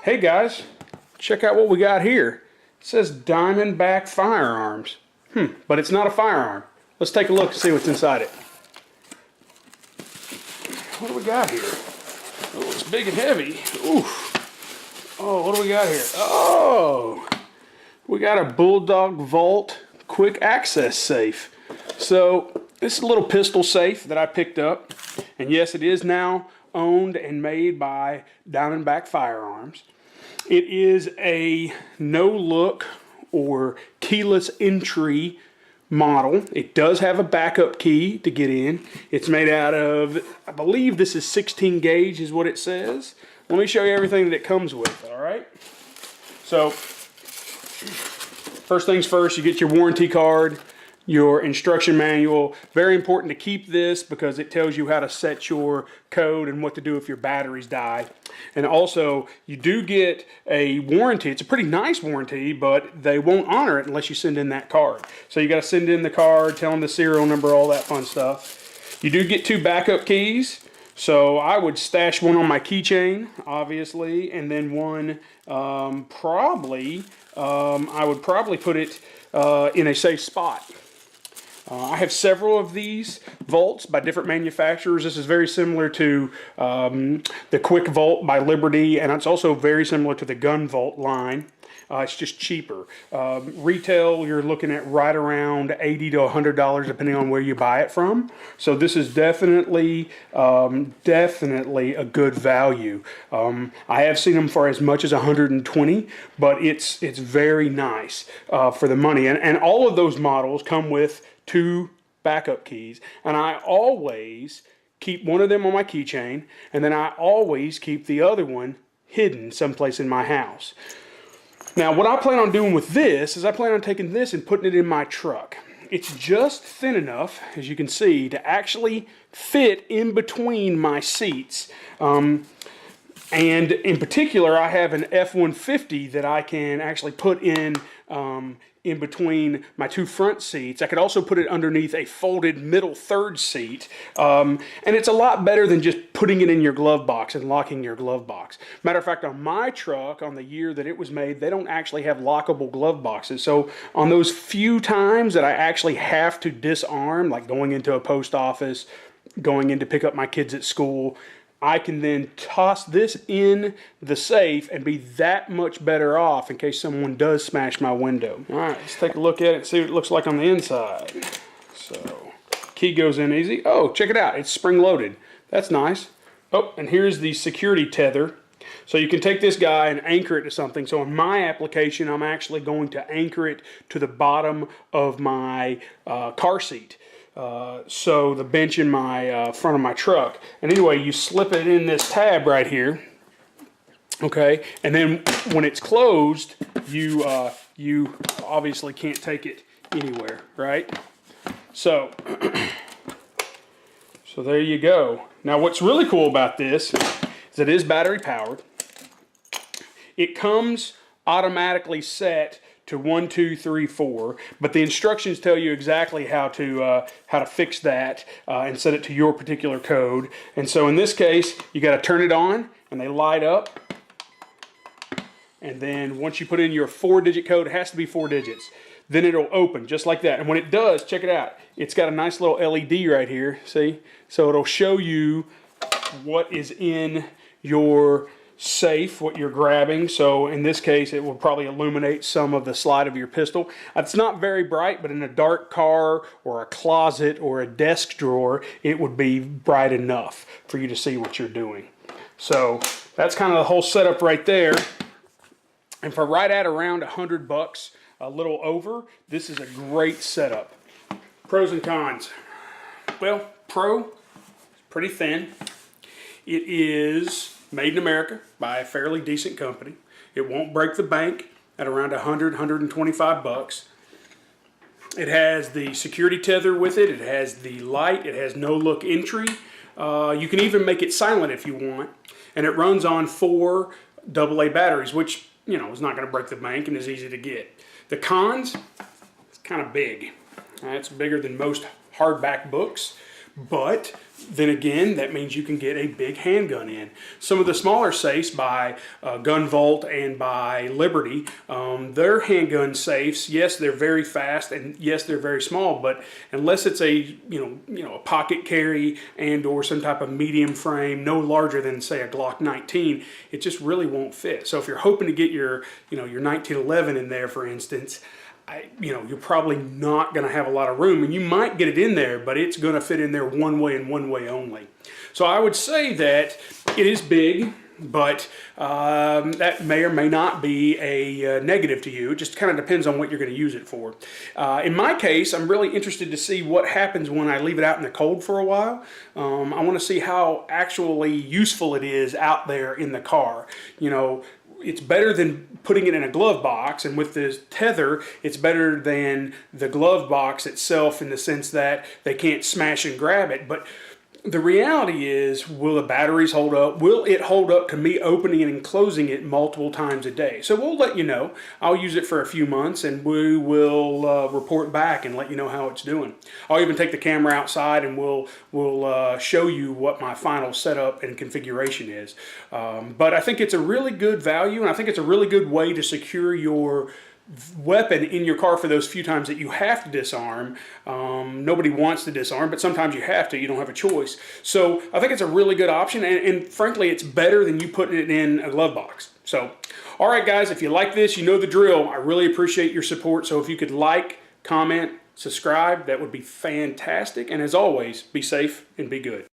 Hey guys, check out what we got here. It says Diamondback Firearms. But it's not a firearm. Let's take a look and see what's inside it. What do we got here? Oh, it's big and heavy. Oof. Oh, what do we got here? Oh, we got a Bulldog Vault quick access safe. So this is a little pistol safe that I picked up. And yes, it is now owned and made by Diamondback Firearms. It is a no-look or keyless entry model. It does have a backup key to get in. It's made out of, I believe this is 16 gauge is what it says. Let me show you everything that it comes with, all right? So, first things first, you get your warranty card, your instruction manual. Very important to keep this because it tells you how to set your code and what to do if your batteries die. And also, you do get a warranty. It's a pretty nice warranty, but they won't honor it unless you send in that card. So you got to send in the card, tell them the serial number, all that fun stuff. You do get 2 backup keys. So I would stash one on my keychain, obviously, and then one I would probably put it in a safe spot. I have several of these vaults by different manufacturers. This is very similar to the Quick Vault by Liberty, and it's also very similar to the Gun Vault line. It's just cheaper. Retail, you're looking at right around $80 to $100 depending on where you buy it from. So this is definitely a good value. I have seen them for as much as $120, but it's very nice for the money. And all of those models come with 2 backup keys, and I always keep one of them on my keychain, and then I always keep the other one hidden someplace in my house. Now, what I plan on doing with this is I plan on taking this and putting it in my truck. It's just thin enough, as you can see, to actually fit in between my seats. And in particular, I have an F-150 that I can actually put in between my 2 front seats. I could also put it underneath a folded middle third seat. And it's a lot better than just putting it in your glove box and locking your glove box. Matter of fact, on my truck, on the year that it was made, they don't actually have lockable glove boxes. So on those few times that I actually have to disarm, like going into a post office, going in to pick up my kids at school, I can then toss this in the safe and be that much better off in case someone does smash my window. All right, let's take a look at it and see what it looks like on the inside. So, key goes in easy. Oh, check it out. It's spring-loaded. That's nice. Oh, and here's the security tether. So you can take this guy and anchor it to something. So in my application, I'm actually going to anchor it to the bottom of my car seat. So the bench in my front of my truck. And anyway, you slip it in this tab right here, okay, and then when it's closed, you obviously can't take it anywhere, right? So there you go. Now what's really cool about this is it is battery powered. It comes automatically set to 1, 2, 3, 4, but the instructions tell you exactly how to fix that and set it to your particular code. And so in this case, you got to turn it on, and they light up. And then once you put in your 4-digit code, it has to be 4 digits. Then it'll open just like that. And when it does, check it out. It's got a nice little LED right here. See? So it'll show you what is in your safe, what you're grabbing. So in this case, it will probably illuminate some of the slide of your pistol. It's not very bright, but in a dark car or a closet or a desk drawer, it would be bright enough for you to see what you're doing. So that's kind of the whole setup right there. And for right at around $100, a little over, this is a great setup. Pros and cons. Well, pro, pretty thin. It is made in America by a fairly decent company. It won't break the bank at around $100, $125. It has the security tether with it. It has the light. It has no-look entry. You can even make it silent if you want. And it runs on 4 AA batteries, which, you know, is not going to break the bank and is easy to get. The cons, it's kind of big. It's bigger than most hardback books, but then again, that means you can get a big handgun in. Some of the smaller safes by Gun Vault and by Liberty, their handgun safes, yes, they're very fast, and yes, they're very small, but unless it's a a pocket carry and or some type of medium frame, no larger than say a Glock 19, it just really won't fit. So if you're hoping to get your your 1911 in there, for instance, you're probably not going to have a lot of room, and you might get it in there, but it's going to fit in there one way and one way only. So I would say that it is big, but that may or may not be a negative to you. It just kind of depends on what you're going to use it for. In my case, I'm really interested to see what happens when I leave it out in the cold for a while. I want to see how actually useful it is out there in the car. It's better than putting it in a glove box, and with this tether, it's better than the glove box itself in the sense that they can't smash and grab it. But the reality is, will the batteries hold up? Will it hold up to me opening and closing it multiple times a day? So we'll let you know. I'll use it for a few months, and we will report back and let you know how it's doing. I'll even take the camera outside, and we'll show you what my final setup and configuration is. But I think it's a really good value, and I think it's a really good way to secure your weapon in your car for those few times that you have to disarm. Nobody wants to disarm, but sometimes you have to. You don't have a choice. So I think it's a really good option, and frankly, it's better than you putting it in a glove box. So, all right, guys, if you like this, you know the drill. I really appreciate your support. So if you could like, comment, subscribe, that would be fantastic. And as always, be safe and be good.